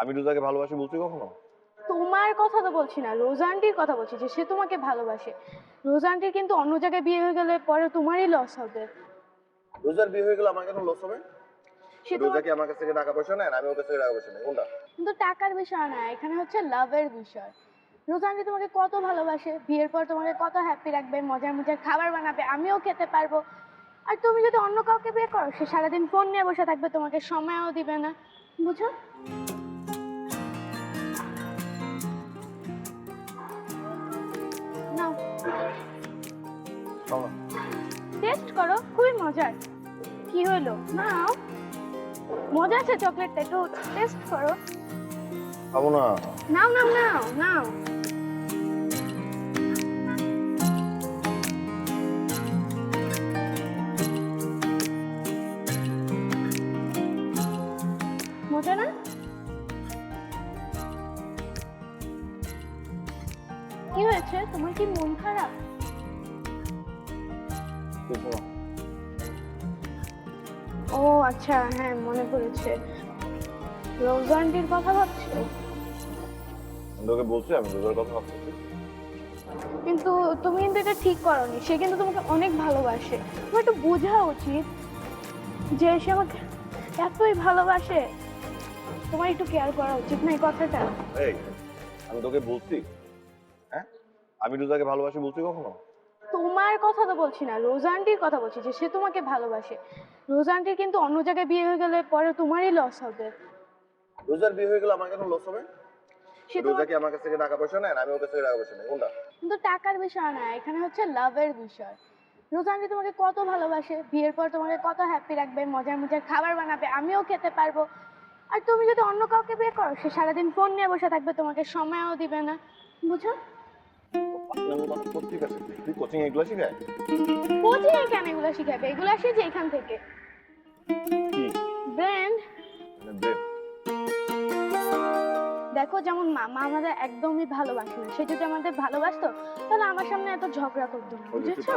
আমি রোজাকে ভালোবাসি বলছি কখনো? তোমার কথা তো বলছি না, রোজা আন্টির কথা বলছি যে সে তোমাকে ভালোবাসে। রোজা আন্টির কিন্তু অন্য জায়গায় বিয়ে হয়ে গেলে পরে তোমারই লস হবে। রোজার বিয়ে হয়ে গেলে আমার কেন লস হবে? সে রোজা তোমার কি আমার কাছ থেকে টাকা পয়সা নেয় না আমি ওর কাছ থেকে টাকা পয়সা নেই? কোনটা? কিন্তু টাকার বিষয় না, এখানে হচ্ছে লাভের বিষয়। রোজা আন্টি তোমাকে কত ভালোবাসে, বিয়ের পর তোমাকে কত হ্যাপি রাখবে, মজার মজার খাবার বানাবে, আমিও খেতে পারবো। আর তুমি যদি অন্য কাউকে বিয়ে করো, সে সারাদিন ফোন নিয়ে বসে থাকবে, তোমাকে সময়ও দিবে না। বুঝো? নাও, খাও না। টেস্ট করো, খুবই মজার। কি হলো? নাও, মজা আছে চকলেটটা, একটু টেস্ট করো। খাবো না। নাও নাও নাও নাও। মজা না? কি হয়েছে, তোমার কি মন খারাপ? কিছু না। ও আচ্ছা, হ্যাঁ মনে পড়েছে, রোজা আন্টির কথা ভাবছো। আমি তোকে বলছি আমি রোজার কথা ভাবতেছি। কিন্তু তুমি কিন্তু এটা ঠিক করোনি, সে কিন্তু তোমাকে অনেক ভালোবাসে। তোমার একটু বোঝা উচিত যে সে আমাকে এতই ভালোবাসে, তোমার একটু কেয়ার করা উচিত না এই কথাটা? এই, আমি তোকে বলছি, হ্যাঁ, আমি রোজাকে ভালোবাসি বলছি কখনো? তোমার কথা তো বলছি না, রোজা আন্টির কথা বলছি যে সে তোমাকে ভালোবাসে। রোজা আন্টির কিন্তু অন্য জায়গায় বিয়ে হয়ে গেলে পরে তোমারই লস হবে। রোজার বিয়ে হয়ে গেলে আমার কেন লস হবে? সে রোজা তোমার কি আমার কাছ থেকে টাকা পয়সা নেয় না আমি ওর কাছ থেকে টাকা পয়সা নেই? কোনটা? কিন্তু টাকার বিষয় না, এখানে হচ্ছে লাভের বিষয়। রোজা আন্টি তোমাকে কত ভালোবাসে, বিয়ের পর তোমাকে কত হ্যাপি রাখবে, মজার মজার খাবার বানাবে, আমিও খেতে পারবো। আর তুমি যদি অন্য কাউকে বিয়ে করো, সে সারাদিন ফোন নিয়ে বসে থাকবে, তোমাকে সময়ও দিবে না। বুঝো? ঠিক আছে, তুই কোচিং এগুলো শিখায়? কোচিং এ কেন এগুলো শিখাবে? এগুলো শিখে এখান থেকে কি ব্র্যান্ড। মানে ব্রেন? দেখো, যেমন মামা আমাদের একদমই ভালোবাসে না, সে যদি আমাদের ভালোবাসতো তাহলে আমার সামনে এত ঝগড়া করতো না, বুঝেছো?